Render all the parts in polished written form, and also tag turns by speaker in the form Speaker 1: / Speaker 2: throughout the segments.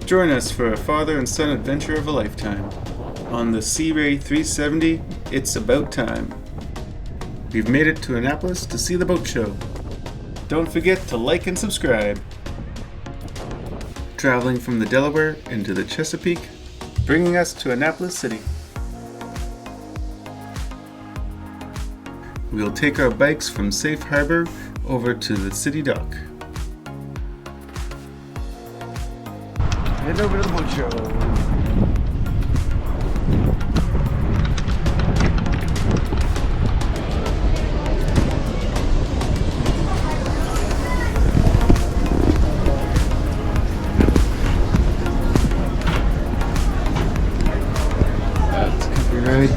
Speaker 1: Join us for a father and son adventure of a lifetime. On the Sea Ray 370, it's about time. We've made it to Annapolis to see the boat show. Don't forget to like and subscribe. Traveling from the Delaware into the Chesapeake, bringing us to Annapolis City. We'll take our bikes from Safe Harbor over to the city dock. Head over to the boat show. That's a country ride.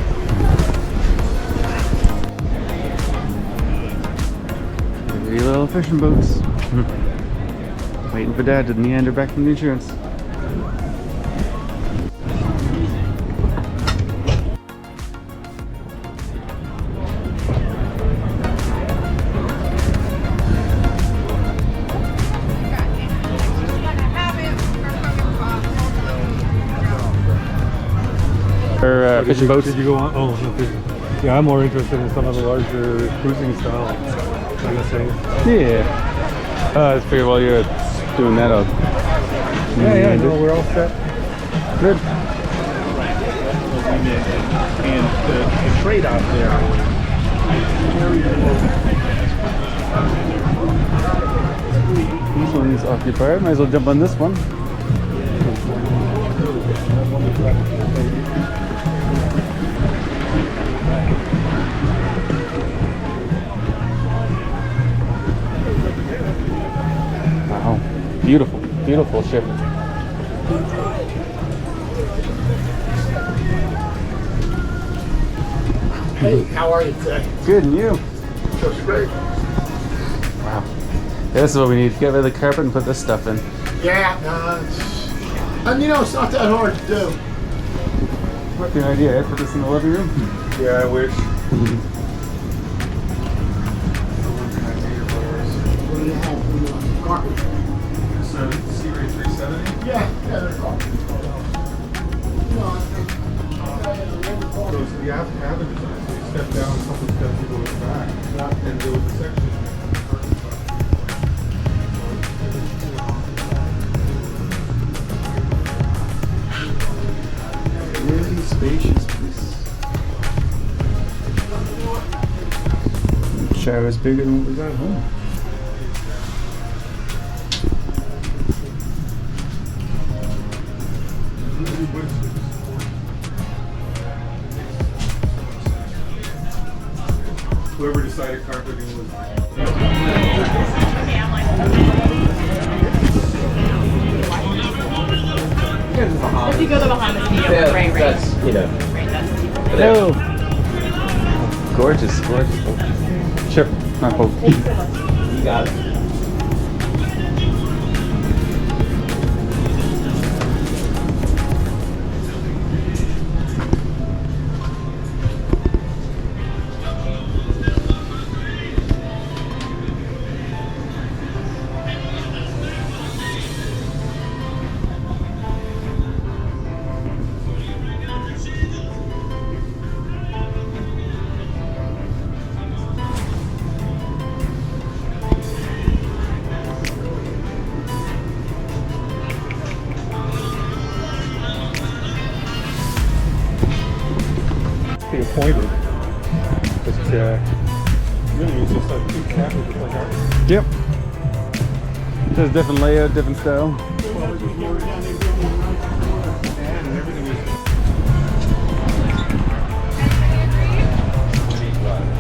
Speaker 1: Three little fishing boats. Waiting for Dad to meander back from the insurance. Fishing boats.
Speaker 2: Did you go on? Oh, no fishing. Yeah, I'm more interested in some of the larger cruising style kind of things.
Speaker 1: Yeah. I just figured while you're doing that out.
Speaker 2: Yeah, no, we're all set.
Speaker 1: Good.
Speaker 3: And the trade-off there.
Speaker 1: This one's occupied. Might as well jump on this one. Wow. Beautiful, beautiful ship.
Speaker 3: Hey, how are you today?
Speaker 1: Good, and you?
Speaker 3: Feels great.
Speaker 1: Wow. Yeah, this is what we need. Get rid of the carpet and put this stuff in.
Speaker 3: Yeah, and you know, it's not that hard to do.
Speaker 1: Might be an idea. I'd put this in the living room.
Speaker 2: Yeah, I wish.
Speaker 3: What do you have? Carpet?
Speaker 2: It's a Sea Ray 370.
Speaker 3: Yeah, they're carpet.
Speaker 2: So you have to have a design. So you step down a couple of steps, you go back, and there was a section.
Speaker 1: Really spacious place. Shower's bigger than what we got at home.
Speaker 2: Whoever decided carpeting was.
Speaker 4: If you go to the Bahamas, you go right.
Speaker 5: That's, you know.
Speaker 4: Right, that's
Speaker 1: Hello. Gorgeous, gorgeous boat. Ship, not boat.
Speaker 5: You got it.
Speaker 2: Pretty pointed. But really, it's just like two cabins with like our.
Speaker 1: Yep. Just different layout, different style.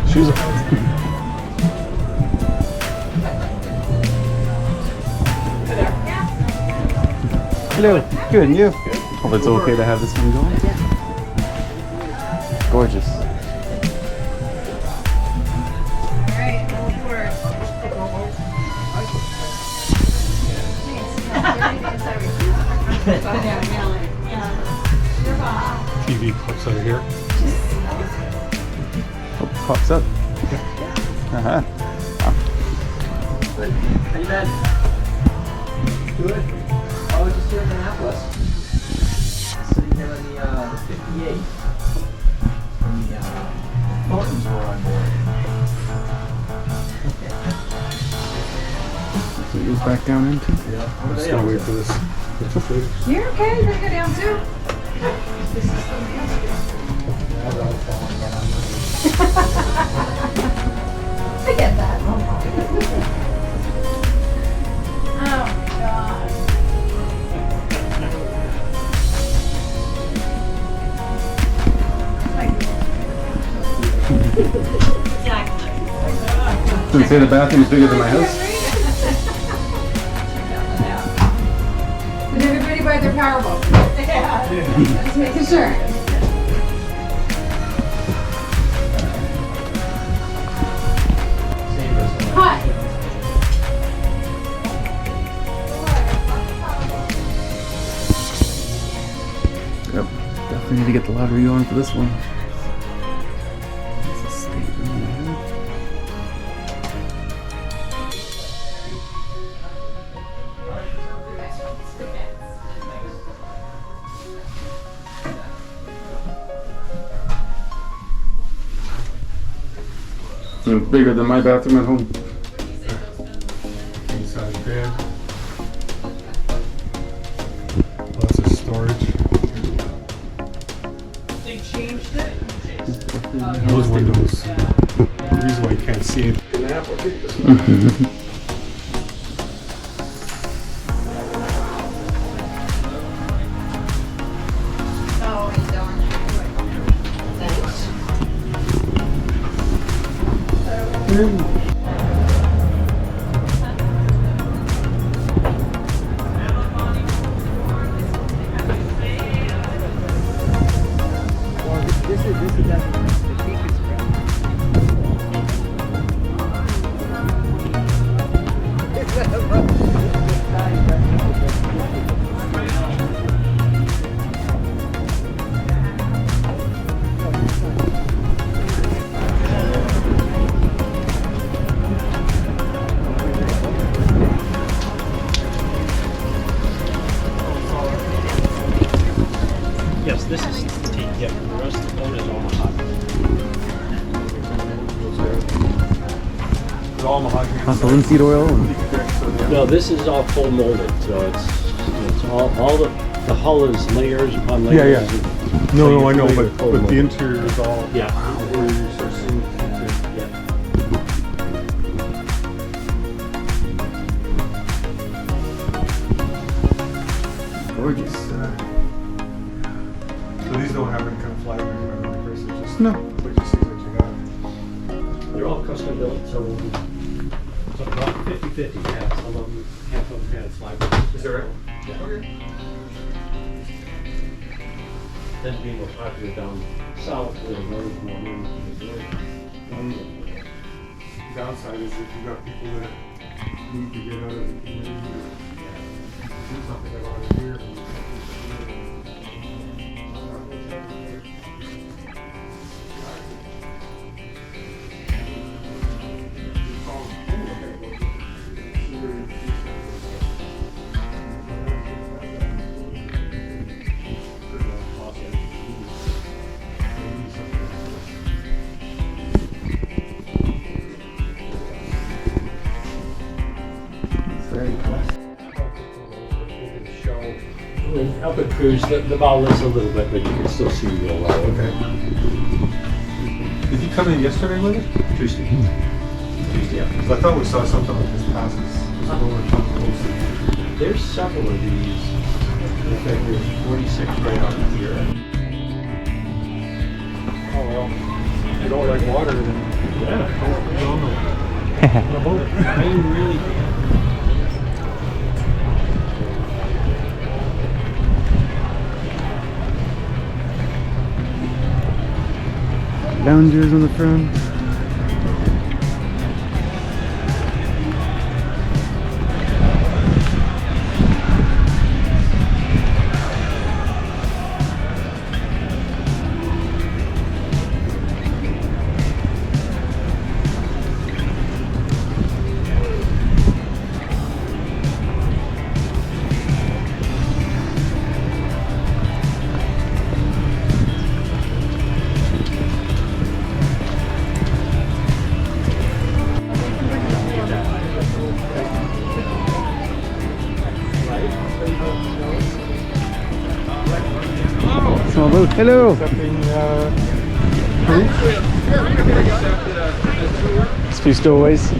Speaker 1: Shoes off. Hello. Good, and you? Hope it's okay to have this one going. Gorgeous.
Speaker 4: Alright, all aboard.
Speaker 2: TV clips out of here.
Speaker 1: Oh, pops up. Uh-huh.
Speaker 5: How you been? Good. I was just here in Annapolis.
Speaker 1: back down into.
Speaker 2: I'm just gonna wait for this.
Speaker 4: You're okay. You're gonna go down too. I get that. Oh God. Exactly.
Speaker 1: Didn't say the bathroom's bigger than my house.
Speaker 4: Did everybody buy their power book? Yeah. Just making sure. Hi.
Speaker 1: Yep. Definitely need to get the lottery going for this one. That's a statement there. It's bigger than my bathroom at home.
Speaker 2: King size bed. Lots of storage.
Speaker 4: They changed it.
Speaker 2: Those windows. The reason why you can't see it.
Speaker 4: Oh, he's darn. Thanks.
Speaker 5: Yes, this is teak. Yep, the rest of the boat is Omaha.
Speaker 2: They're all mahogany.
Speaker 1: Lots of linseed oil.
Speaker 5: No, this is all full molded, so it's all the hull is layers upon
Speaker 2: Yeah,
Speaker 5: layers.
Speaker 2: yeah.
Speaker 5: So
Speaker 2: No,
Speaker 5: you're
Speaker 2: I know,
Speaker 5: familiar
Speaker 2: but
Speaker 5: with full
Speaker 2: the
Speaker 5: molded.
Speaker 2: interior is all.
Speaker 5: Yeah.
Speaker 2: Where you start seeing into.
Speaker 5: Yeah.
Speaker 1: Gorgeous.
Speaker 2: So these don't have any kind of flag or anything like this. It's just
Speaker 1: No.
Speaker 2: what you see is what you got.
Speaker 5: They're all custom built, so about 50-50. Yeah, some of them, half of them had flag.
Speaker 2: Is that right?
Speaker 5: Yeah.
Speaker 2: Okay.
Speaker 5: Tend to be more popular down south where the road is more known to the door.
Speaker 2: Downside is if you got people that need to get out of the community or do something around here.
Speaker 1: Very cool.
Speaker 5: Up at cruise, the bow lifts a little bit, but you can still see real well.
Speaker 2: Okay. Did you come in yesterday with it?
Speaker 5: Tuesday. Yeah.
Speaker 2: 'Cause I thought we saw something like this passes.
Speaker 5: There's several of these. In fact, there's 46 right out here.
Speaker 2: Oh well. You don't like water then.
Speaker 5: Yeah.
Speaker 2: On a boat.
Speaker 5: I really can't.
Speaker 1: Loungers on the front.
Speaker 6: Small boat. Hello. It's a few stowaways.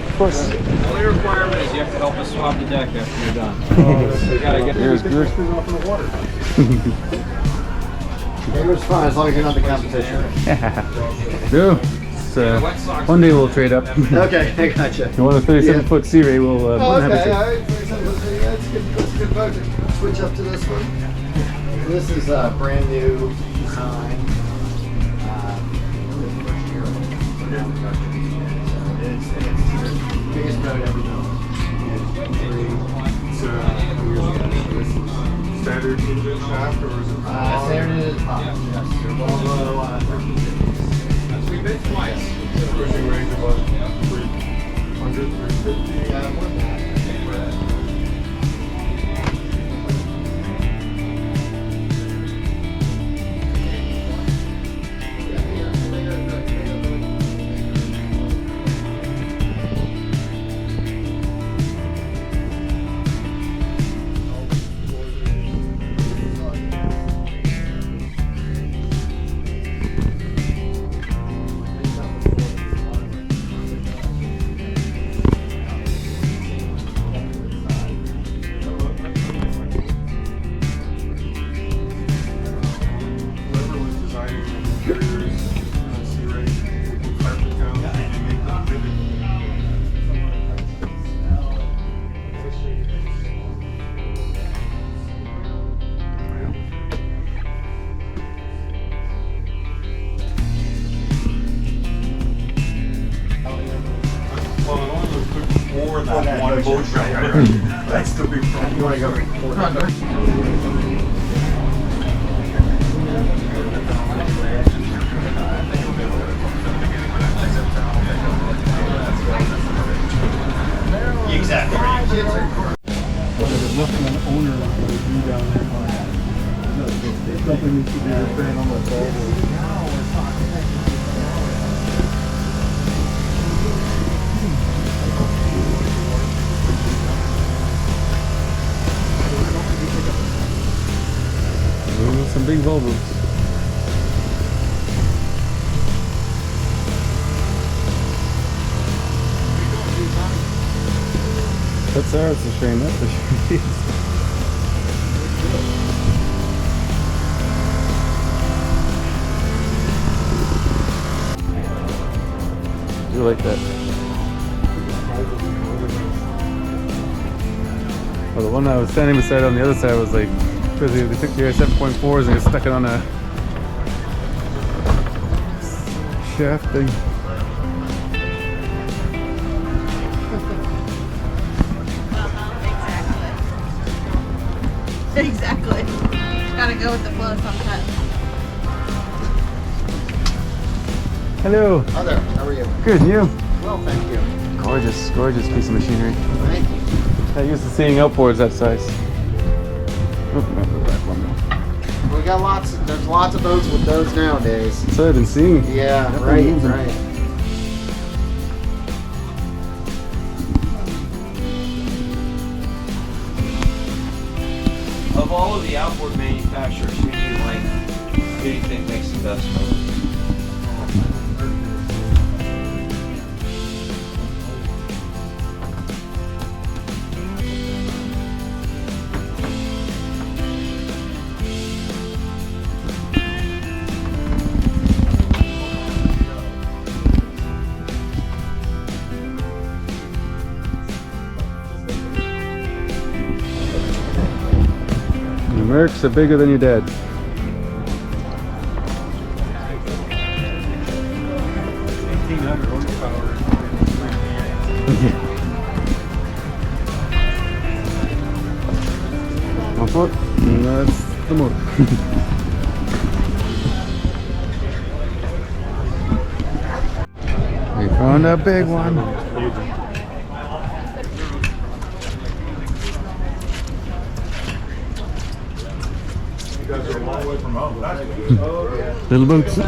Speaker 6: Of course.
Speaker 7: The only requirement is you have to help us swab the deck after you're done. We gotta get
Speaker 6: Here's good.
Speaker 3: It was fun as long as you're not the competition.
Speaker 6: No. So, one day we'll trade up.
Speaker 3: Okay, I gotcha.
Speaker 6: You want a 37-foot Sea Ray, we'll
Speaker 3: Oh,
Speaker 6: have
Speaker 3: okay,
Speaker 6: it.
Speaker 3: alright. That's a good boat. Switch up to this one. This is a brand new design. It's the biggest boat ever built.
Speaker 2: Standard engine shaft or is it?
Speaker 3: Standard is pop. Yes. Volvo 13.
Speaker 7: We've been twice.
Speaker 2: Cruising range about 300, 350.
Speaker 3: Yeah, more than that.
Speaker 2: Whoever was designing the interiors on Sea Ray, they put carpet down and make them vivid. Well, it only took more than one boat shower. That's the big problem.
Speaker 3: You want to go? Exactly.
Speaker 2: There's nothing an owner would do down there. Something needs to be repaired on the ball.
Speaker 6: Ooh, some big Volvos. That's ours to train, that's for sure. I like that. Well, the one I was standing beside on the other side was like, because they took their 7.4s and they stuck it on a shaft thing.
Speaker 4: Exactly. Gotta go with the flow sometimes.
Speaker 6: Hello.
Speaker 3: Hi there. How are you?
Speaker 6: Good, and you?
Speaker 3: Well, thank you.
Speaker 6: Gorgeous, gorgeous piece of machinery.
Speaker 3: Thank you.
Speaker 6: I'm used to seeing outboards that size. Oh, no, the back one though.
Speaker 3: We got lots. There's lots of boats with those nowadays.
Speaker 6: That's what I've been seeing.
Speaker 3: Yeah,
Speaker 6: Nothing
Speaker 3: right,
Speaker 6: moves them.
Speaker 3: right.
Speaker 7: Of all of the outboard manufacturers, who do you think makes the best motor?
Speaker 6: The Mercs are bigger than your dad.
Speaker 2: 1800 horsepower.
Speaker 6: One foot, and that's the motor. We found a big one.
Speaker 2: You guys are a long way from home.
Speaker 6: Little boots.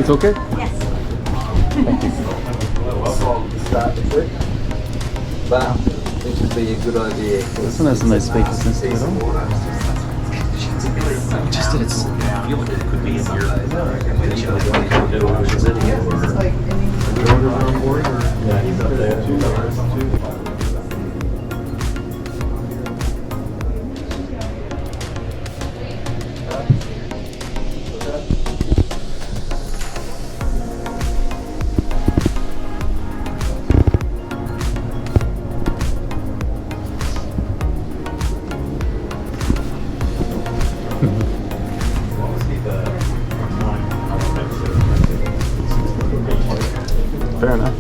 Speaker 6: It's okay?
Speaker 4: Yes.
Speaker 3: But it would be a good idea.
Speaker 6: This one has some nice spaciousness to it.
Speaker 3: Just it's
Speaker 6: Fair enough.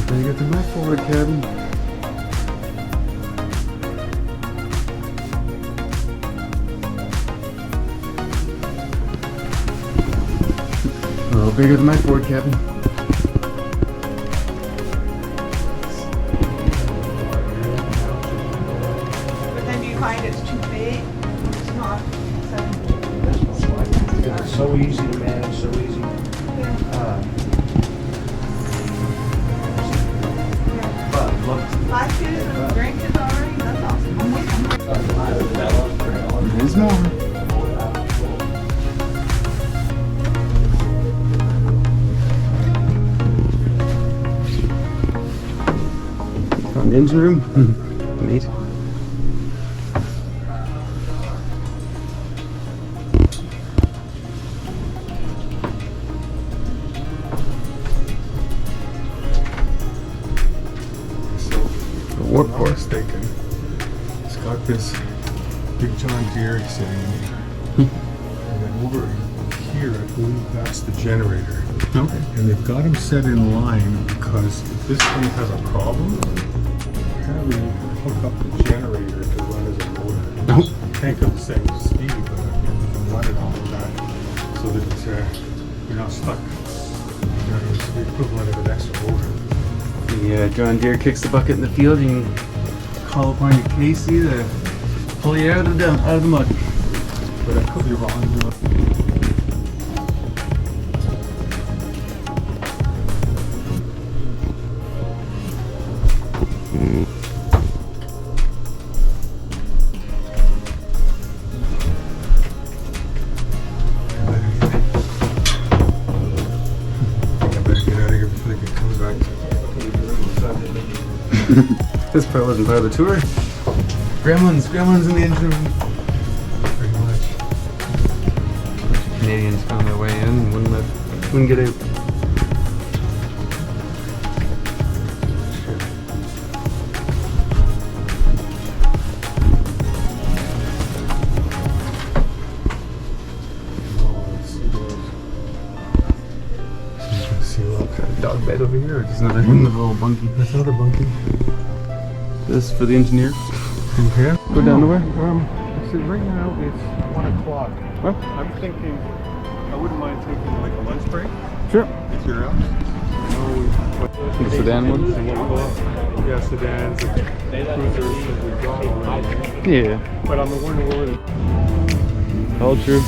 Speaker 6: Then you get to my forward cabin. A little bigger than my forward cabin.
Speaker 4: But then do you find it's too big? It's not.
Speaker 7: It's so easy to manage, so easy. But look,
Speaker 4: 5 kids and grandkids already? That's awesome. I'm with them.
Speaker 6: There's more. Found the engine room. Neat.
Speaker 2: What I was thinking, it's got this big John Deere sitting in here. And then over here, I believe that's the generator.
Speaker 6: Okay.
Speaker 2: And they've got them set in line because if this thing has a problem, apparently you can hook up the generator to run as a motor.
Speaker 6: Nope.
Speaker 2: Can't go the same speed, but you can run it off of that so that you're not stuck. You know, it's the equivalent of an extra motor.
Speaker 6: The John Deere kicks the bucket in the field. You can call upon your Casey to pull you out of the mud.
Speaker 2: But I could be wrong. You know.
Speaker 6: This part wasn't part of the tour. Gremlins in the engine room.
Speaker 2: Pretty much.
Speaker 6: Canadians found their way in and wouldn't get out. Dog bed over here, or just another little bunkie?
Speaker 2: That's another bunkie.
Speaker 6: This for the engineer.
Speaker 2: Okay.
Speaker 6: Go down to where?
Speaker 2: So right now it's 1 o'clock.
Speaker 6: Well,
Speaker 2: I'm thinking I wouldn't mind taking like a lunch break
Speaker 6: sure.
Speaker 2: if you're out.
Speaker 6: The sedan ones?
Speaker 2: Yeah, sedans, and cruisers that we've got already.
Speaker 6: Yeah.
Speaker 2: But I'm wondering where the
Speaker 6: All true.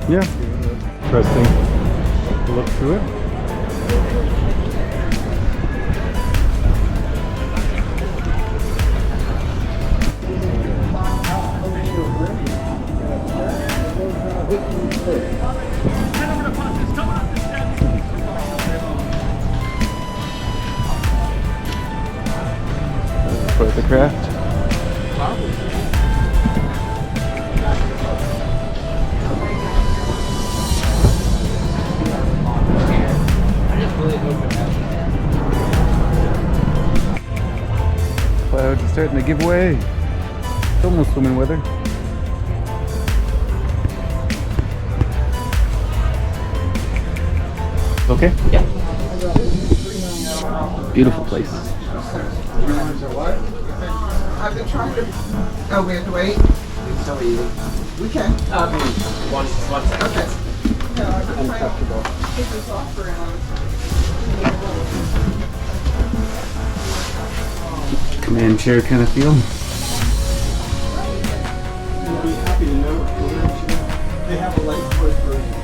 Speaker 6: Yeah. Interesting. Look through it. Quite the craft. Clouds are starting to give way. It's almost swimming weather. Okay? Yeah. Beautiful place.
Speaker 4: I've been trying to. Oh, we have to wait?
Speaker 7: How are you?
Speaker 3: We can.
Speaker 7: One second.
Speaker 3: Okay.
Speaker 7: Uncomfortable.
Speaker 4: Take this off for
Speaker 6: Command chair kind of feel.
Speaker 2: You'll be happy to know they have a lightfoot version.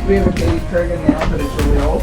Speaker 4: We have a baby Kurgan now, but it's really old.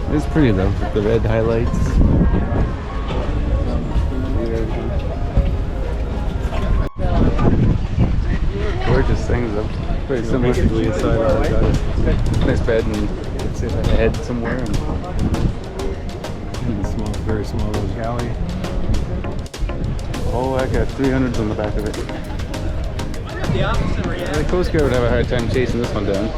Speaker 6: It's pretty though, with the red highlights. Gorgeous things though. Very similar to the inside. Nice bed and sit ahead somewhere. And
Speaker 2: Small, very small little galley.
Speaker 6: oh, I got 300s on the back of it. The Coast Guard would have a hard time chasing this one down.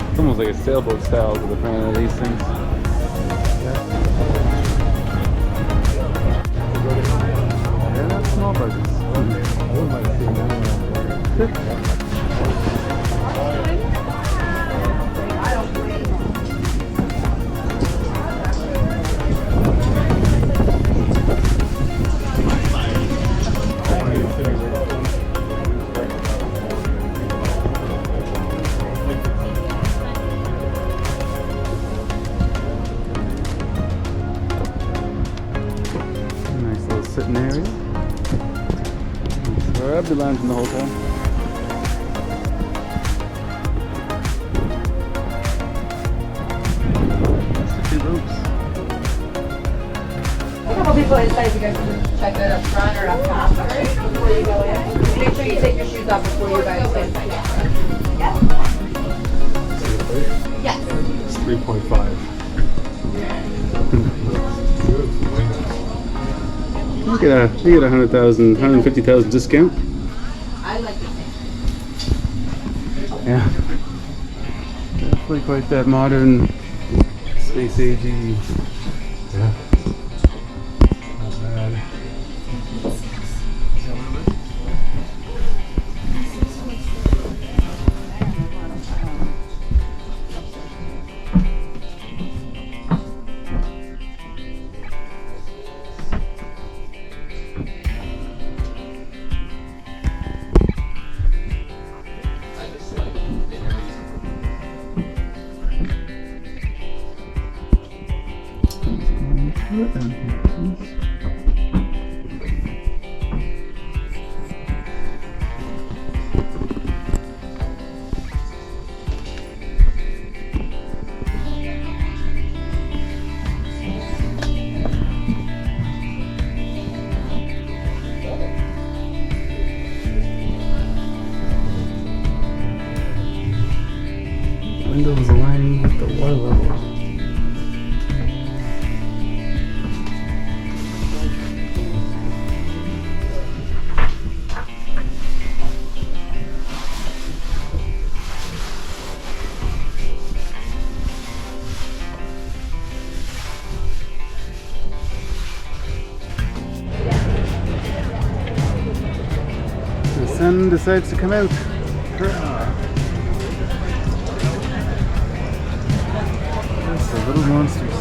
Speaker 6: It's almost like a sailboat style to the front of these things. They're not small budgets. Nice little sitting area. That's where I've been lounging the whole time. That's the two rooms.
Speaker 8: A couple people inside, you guys can check that up front or up top, all right, before you go in. Make sure you take your shoes off before you guys go inside. Yes. Yes.
Speaker 2: It's 3.5.
Speaker 6: You get a 100,000, 150,000 discount.
Speaker 8: I like the same.
Speaker 6: Yeah. Definitely quite that modern, space agey.
Speaker 2: Yeah. Not bad.
Speaker 6: Windows aligning with the water level. The sun decides to come out. Hurrah. That's the little monsters.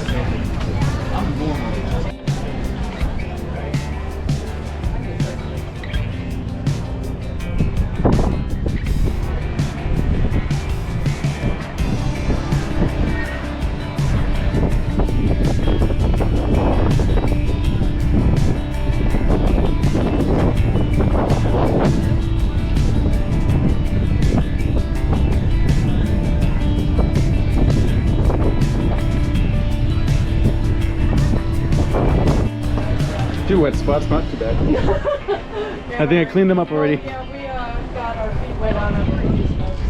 Speaker 6: Few wet spots, not too bad. I think I cleaned them up already.
Speaker 4: Yeah, we got our feet wet on our previous boats.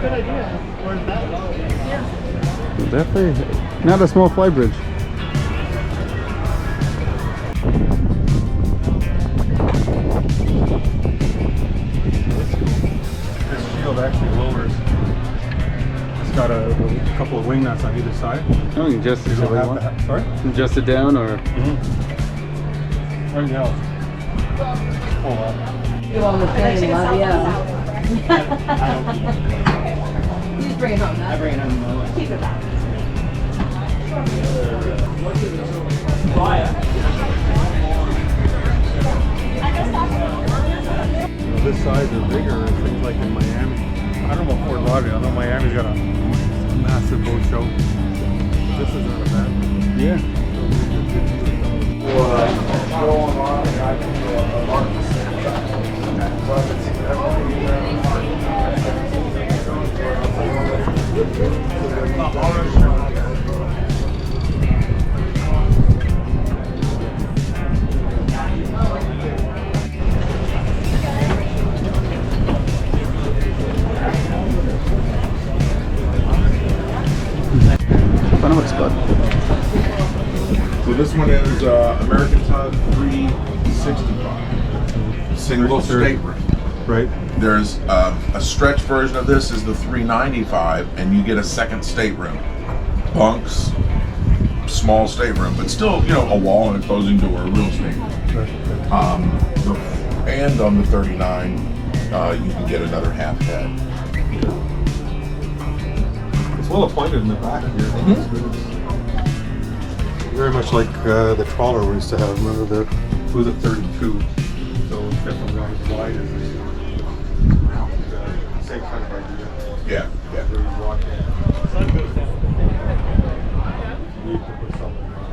Speaker 4: Good idea. Where's that? Yeah.
Speaker 6: Definitely not a small fly bridge.
Speaker 2: This shield actually lowers. It's got a couple of wing nuts on either side.
Speaker 6: Oh, you can adjust it
Speaker 2: You
Speaker 6: if
Speaker 2: don't
Speaker 6: you
Speaker 2: have
Speaker 6: want.
Speaker 2: that. Sorry?
Speaker 6: Adjust it down or
Speaker 2: Right now. Pull up.
Speaker 8: You want to play, love you. You just bring it home, huh? I bring it home. Keep it back.
Speaker 2: This size is bigger and things like in Miami. I don't know about Fort Lauderdale. I know Miami's got a massive boat show. This is not a bad one.
Speaker 6: yeah.
Speaker 9: So this one is American Tug 365. Single stateroom.
Speaker 2: Right.
Speaker 9: There's a stretch version of this is the 395, and you get a second stateroom. Bunks, small stateroom, but still, you know, a wall and a closing door, a real stateroom. And on the 39, you can get another half head.
Speaker 2: It's well appointed in the back here. It's good. Very much like the trawler we used to have. Remember it was a 32, so it's definitely not as wide as this. Same kind of idea.
Speaker 9: Yeah, yeah.
Speaker 2: Where you walk in. You need to put something there.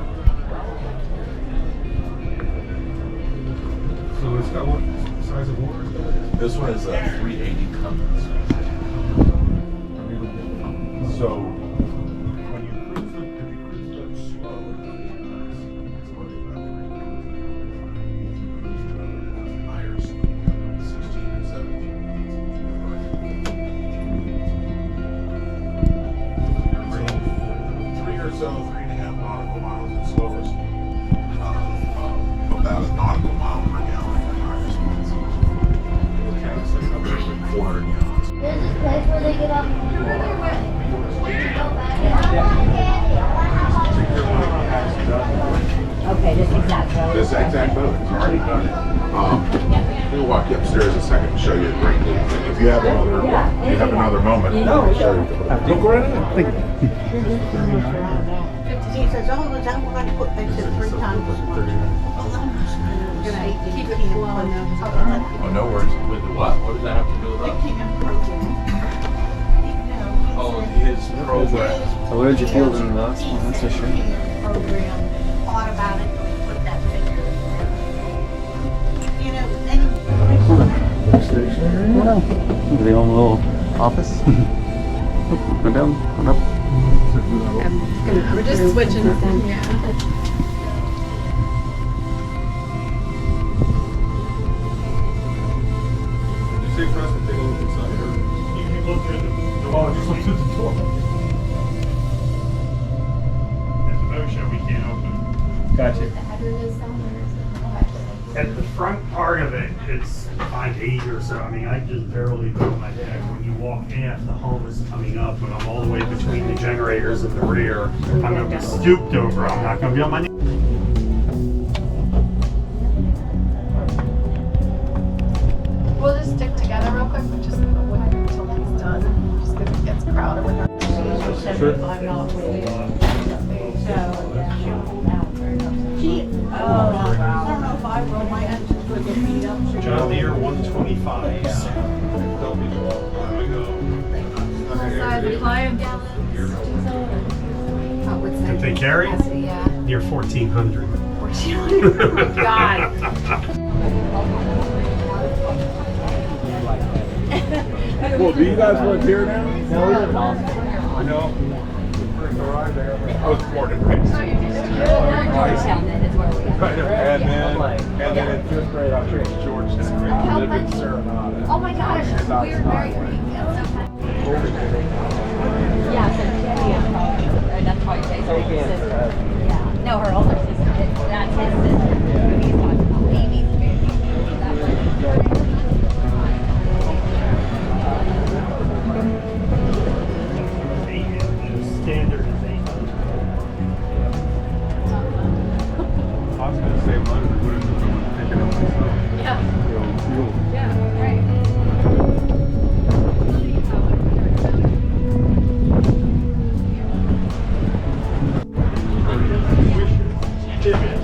Speaker 2: So it's got what size of water?
Speaker 9: This one is a 380 Cummins. So when you cruise them, if you cruise them slow, it's only about 3 higher speed, 16 or 17. 3 or so, 3.5 nautical miles at slower speed. About a nautical mile per gallon at higher speeds. Okay, so something like 400 gallons.
Speaker 10: There's this place where they get up.
Speaker 8: Okay, this exact road.
Speaker 9: This exact boat is already done. We'll walk you upstairs a second and show you a great little thing. If you have another moment, I'll show you. Look right ahead.
Speaker 4: He says, oh, we're going to put that to 3 times. We're going to keep it flowing.
Speaker 9: Oh, no worries.
Speaker 7: With the what? What does that have to do with us? Oh, his program.
Speaker 6: So what did you feel in the last one? That's for sure.
Speaker 4: Program, thought about it, put that figure in. You know, and
Speaker 6: The own little office. Go down, go up.
Speaker 4: we're just switching them, yeah.
Speaker 2: Did you say for us to take a look inside? Or you can look through the door. Oh, just look through the door.
Speaker 11: It's a boat show, we can't open.
Speaker 6: Gotcha.
Speaker 11: At the front part of it, it's 5'8" or so. I mean, I just barely built my deck. When you walk aft, the hull is coming up, and I'm all the way between the generators and the rear. I'm gonna be stooped over. I'm not gonna be on my knees.
Speaker 4: We'll just stick together real quick. We're just going to wait until he's done. Just because it gets crowded with our.
Speaker 2: Sure.
Speaker 11: John Deere 125. If they carry, near 1,400.
Speaker 4: God.
Speaker 2: Well, do you guys live here now?
Speaker 5: No, we live in Austin.
Speaker 2: I know. arrived there. I was born and raised.
Speaker 8: Georgetown then is where we got.
Speaker 2: And then in 5th grade, I went to Georgetown. I lived in Serenada.
Speaker 8: Oh my gosh, we're very yeah, so that's why you say so. Yeah. No, her older sister. That's his sister. He's talking about Amy's baby.
Speaker 11: Standard is 8.
Speaker 2: I was going to say money, but what if I was picking up myself?
Speaker 4: Yeah.
Speaker 2: You know, fuel.
Speaker 4: Yeah, right.
Speaker 2: Imagine.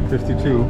Speaker 2: 52.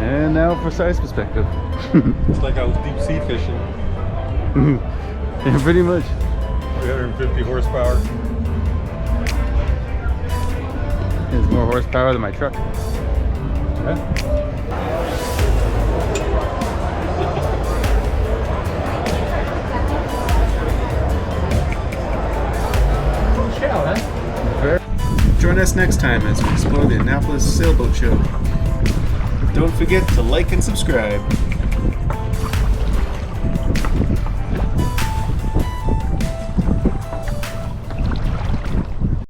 Speaker 6: And now for size perspective.
Speaker 2: It's like I was deep sea fishing.
Speaker 6: Yeah, pretty much.
Speaker 2: 350 horsepower.
Speaker 6: It's more horsepower than my truck.
Speaker 2: Yeah.
Speaker 1: Join us next time as we explore the Annapolis Sailboat Show. Don't forget to like and subscribe.